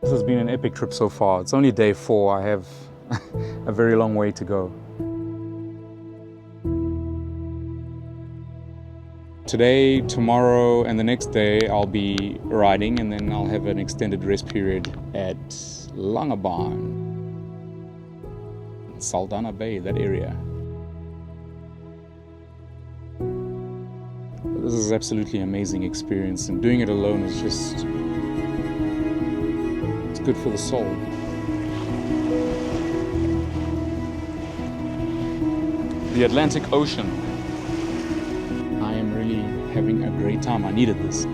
This has been an epic trip so far. It's only day 4. I have a very long way to go. Today, tomorrow, and the next day I'll be riding, and then I'll have an extended rest period at Langebaan, Saldanha Bay, that area. This is absolutely amazing experience, and doing it alone is just, it's good for the soul. The Atlantic Ocean. I am really having a great time. I needed this.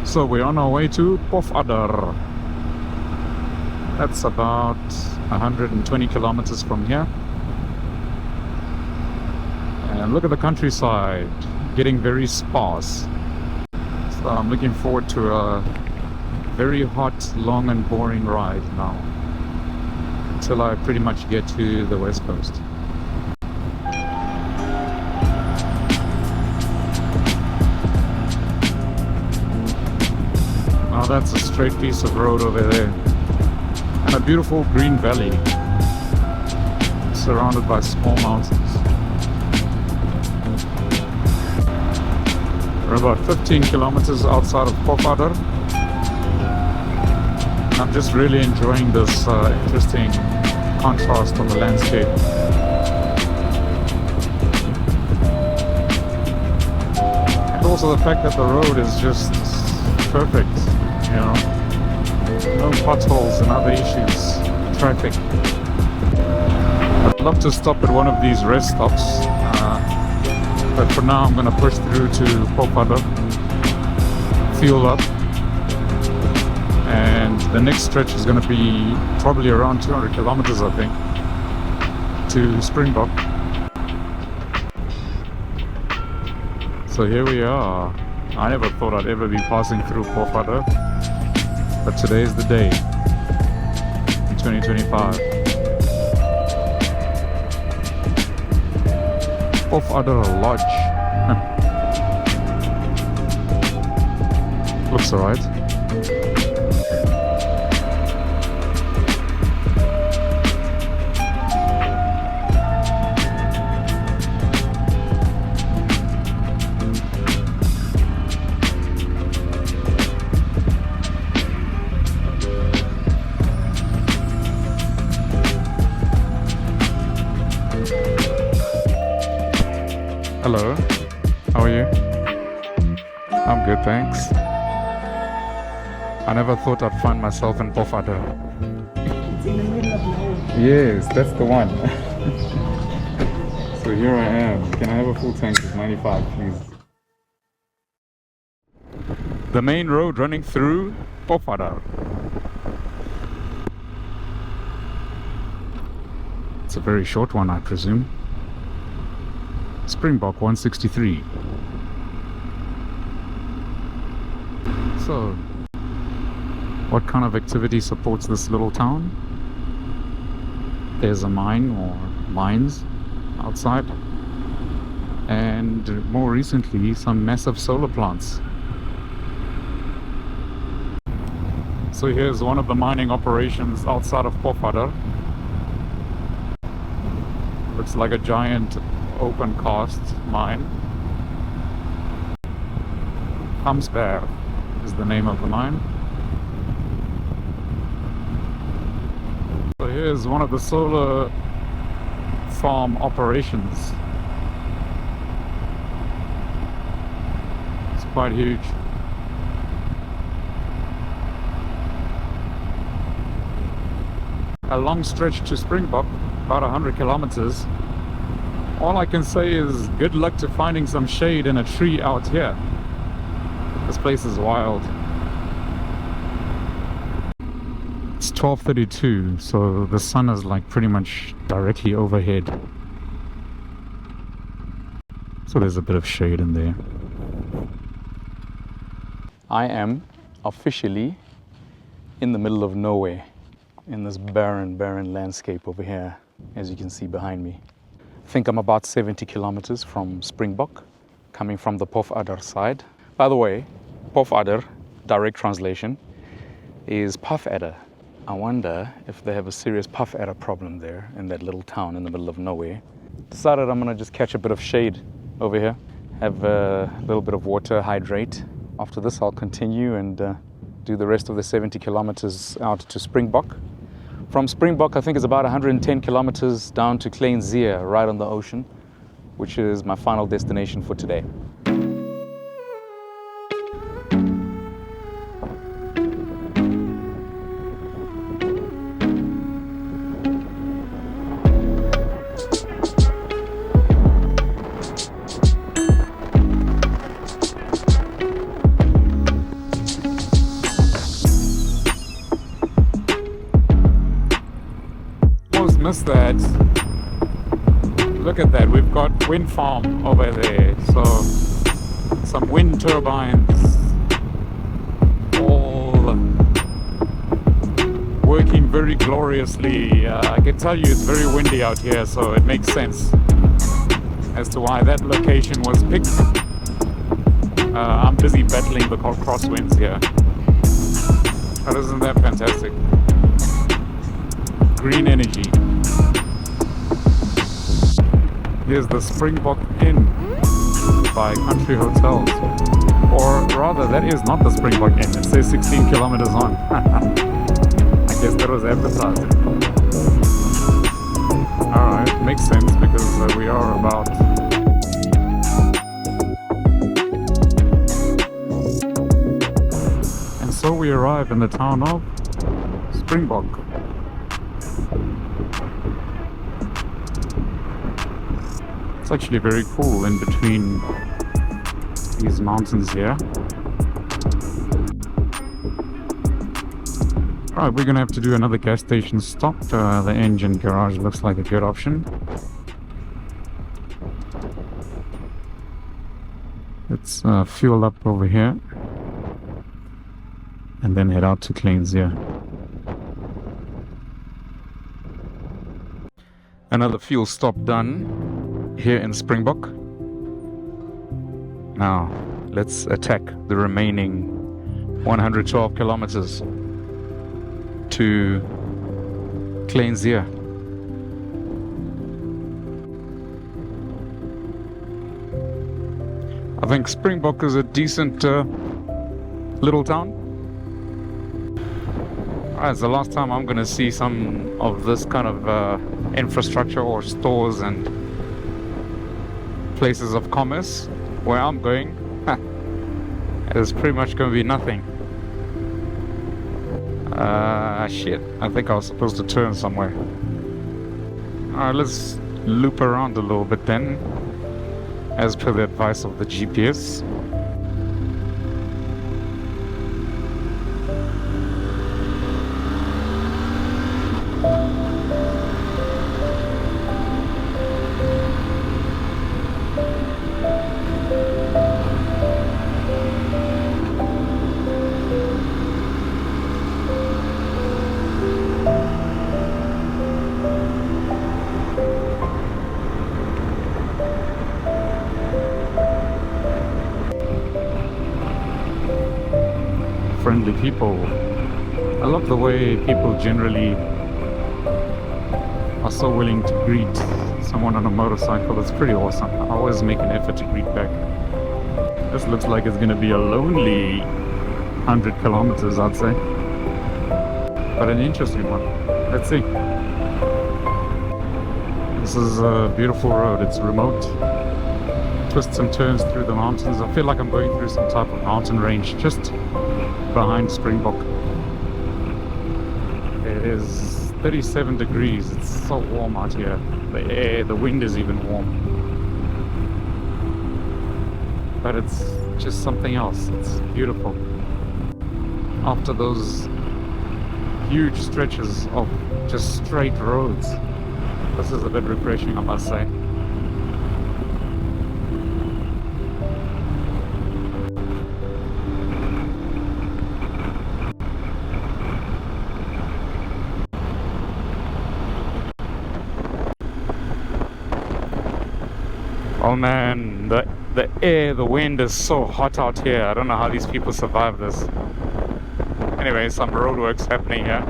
So we're on our way to Pofadder. That's about 120 kilometers from here. And look at the countryside, getting very sparse. So I'm looking forward to a very hot, long and boring ride now, until I pretty much get to the west coast. Now that's a straight piece of road over there, and a beautiful green valley surrounded by small mountains. We're about 15 kilometers outside of Pofadder. I'm just really enjoying this interesting contrast on the landscape. And also the fact that the road is just perfect. You know, no potholes and other issues, traffic. I'd love to stop at one of these rest stops, but for now I'm going to push through to Pofadder, fuel up, and the next stretch is going to be probably around 200 kilometers, I think, to Springbok. So here we are. I never thought I'd ever be passing through Pofadder, but today is the day, in 2025. Pofadder Lodge. Looks alright. Hello, how are you? I'm good, thanks. I never thought I'd find myself in Pofadder. It's in the middle of nowhere. Yes, that's the one. So here I am. Can I have a full tank of 95, please? The main road running through Pofadder. It's a very short one, I presume. Springbok 163. So, what kind of activity supports this little town? There's a mine or mines outside, and more recently some massive solar plants. So here's one of the mining operations outside of Pofadder. Looks like a giant open cast mine. Hamsberg is the name of the mine. So here's one of the solar farm operations. It's quite huge. A long stretch to Springbok, about 100 kilometers, All I can say is good luck to finding some shade in a tree out here. This place is wild. It's 12:32, so the sun is like pretty much directly overhead. So there's a bit of shade in there. I am officially in the middle of nowhere in this barren landscape over here, as you can see behind me. I think I'm about 70 kilometers from Springbok, coming from the Pofadder side. By the way, Pofadder, direct translation, is puff adder. I wonder if they have a serious puff adder problem there in that little town in the middle of nowhere. Decided I'm gonna just catch a bit of shade over here, have a little bit of water, hydrate. After this I'll continue and do the rest of the 70 kilometers out to Springbok. From Springbok I think it's about 110 kilometers down to Kleinzee, right on the ocean, which is my final destination for today. Missed that. Look at that, we've got wind farm over there, so some wind turbines all working very gloriously. I can tell you it's very windy out here, so it makes sense as to why that location was picked. I'm busy battling the crosswinds here. But isn't that fantastic? Green energy. Here's the Springbok Inn by Country Hotels. Or rather, that is not the Springbok Inn. It says 16 kilometers on. I guess that was advertising. Alright, makes sense because we are about... And so we arrive in the town of Springbok. It's actually very cool in between these mountains here. Alright, we're gonna have to do another gas station stop. The engine garage looks like a good option. Let's fuel up over here and then head out to Kleinzee. Another fuel stop done here in Springbok. Now let's attack the remaining 112 kilometers to Kleinzee. I think Springbok is a decent little town. It's the last time I'm gonna see some of this kind of infrastructure or stores and places of commerce. Where I'm going, it's pretty much going to be nothing. Shit, I think I was supposed to turn somewhere. Alright, let's loop around a little bit then, as per the advice of the GPS. Friendly people. I love the way people generally are so willing to greet someone on a motorcycle. It's pretty awesome. I always make an effort to greet back. This looks like it's going to be a lonely 100 kilometers, I'd say. But an interesting one. Let's see. This is a beautiful road. It's remote. Twists and turns through the mountains. I feel like I'm going through some type of mountain range just behind Springbok. It is 37 degrees. It's so warm out here. the wind is even warm. But it's just something else. It's beautiful. After those huge stretches of just straight roads, this is a bit refreshing, I must say. Oh man, the air, the wind is so hot out here. I don't know how these people survive this. Anyway, some roadworks happening here.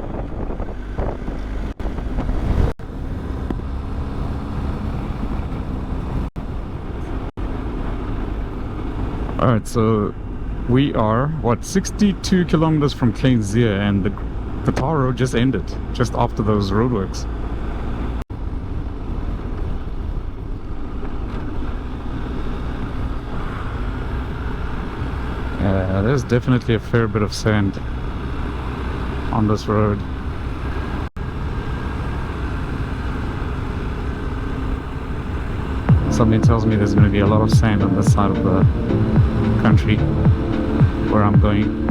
Alright, so we are, 62 kilometers from Kleinzee, and the tar road just ended, just after those roadworks. Yeah, there's definitely a fair bit of sand on this road. Something tells me there's going to be a lot of sand on this side of the country where I'm going.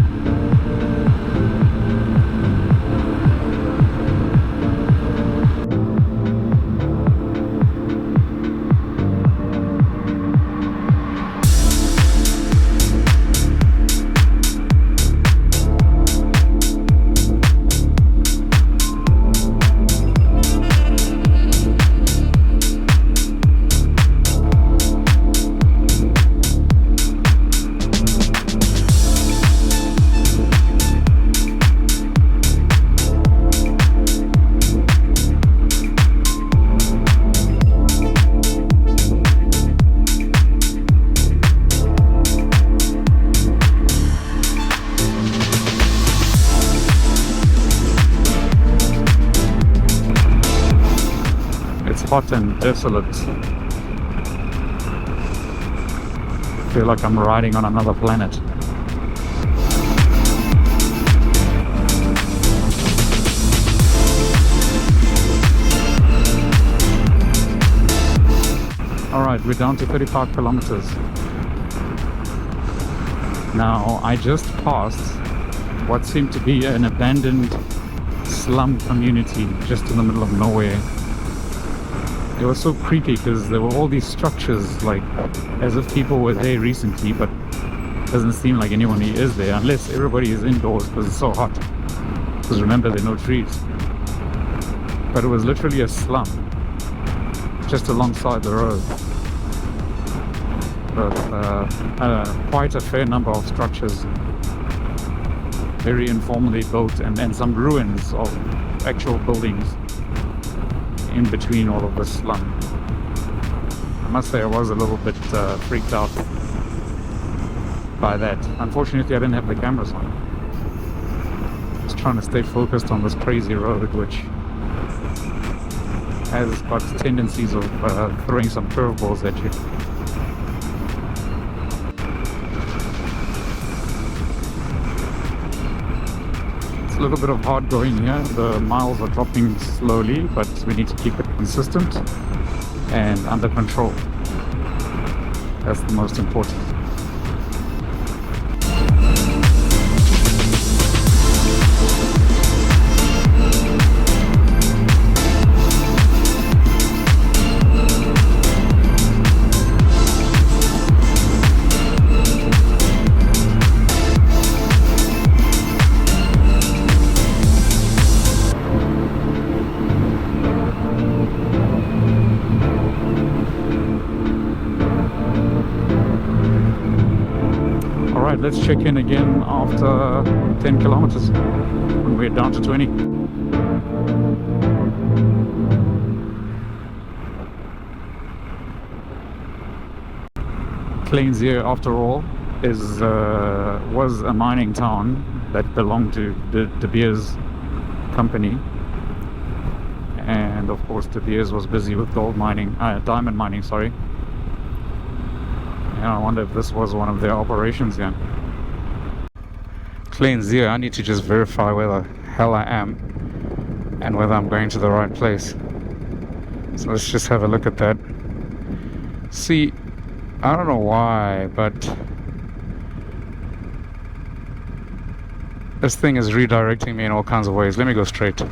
Hot and desolate. I feel like I'm riding on another planet. Alright, we're down to 35 kilometers. Now, I just passed what seemed to be an abandoned slum community just in the middle of nowhere. It was so creepy because there were all these structures, like as if people were there recently, but it doesn't seem like anyone is there unless everybody is indoors because it's so hot. Because remember, there are no trees. But it was literally a slum just alongside the road. But quite a fair number of structures, very informally built, and some ruins of actual buildings in between all of the slum. I must say I was a little bit freaked out by that. Unfortunately, I didn't have the cameras on. I was trying to stay focused on this crazy road, which has got tendencies of throwing some curveballs at you. A little bit of hard going here. The miles are dropping slowly, but we need to keep it consistent and under control. That's the most important. Let's check in again after 10 kilometers when we're down to 20. Kleinzee, after all, was a mining town that belonged to De Beers company, and of course De Beers was busy with diamond mining, sorry. And I wonder if this was one of their operations here. Kleinzee, I need to just verify where the hell I am and whether I'm going to the right place. So let's just have a look at that. See, I don't know why, but this thing is redirecting me in all kinds of ways. Let me go straight.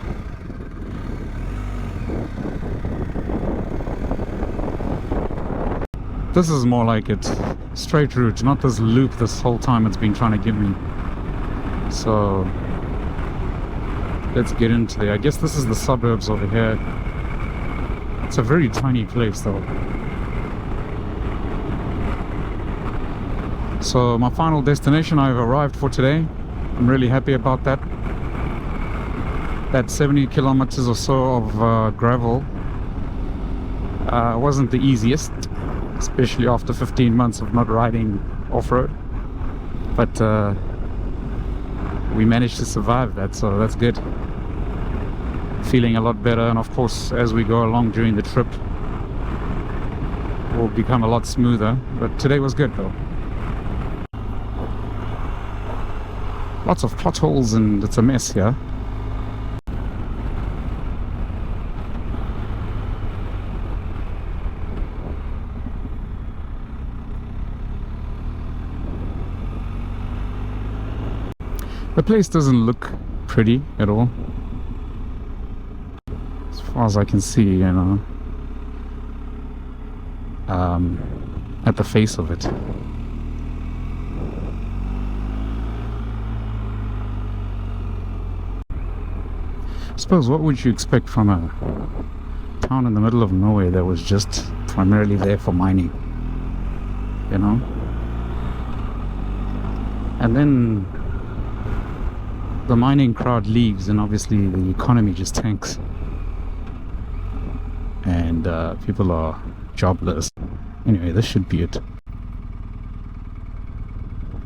This is more like it. Straight route, not this loop this whole time it's been trying to give me. So let's get into there. I guess this is the suburbs over here. It's a very tiny place though. So my final destination, I've arrived for today. I'm really happy about that. That 70 kilometers or so of gravel wasn't the easiest, especially after 15 months of not riding off-road. But we managed to survive that, so that's good. Feeling a lot better, and of course as we go along during the trip will become a lot smoother, but today was good though. Lots of potholes and it's a mess here. The place doesn't look pretty at all, as far as I can see, you know, at the face of it. I suppose, what would you expect from a town in the middle of nowhere that was just primarily there for mining, you know? And then the mining crowd leaves and obviously the economy just tanks and people are jobless. Anyway, this should be it.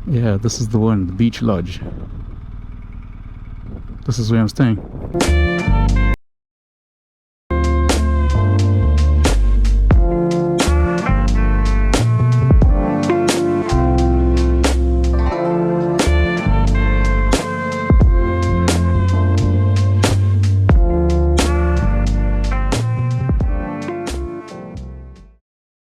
Yeah, this is the one, the beach lodge. This is where I'm staying.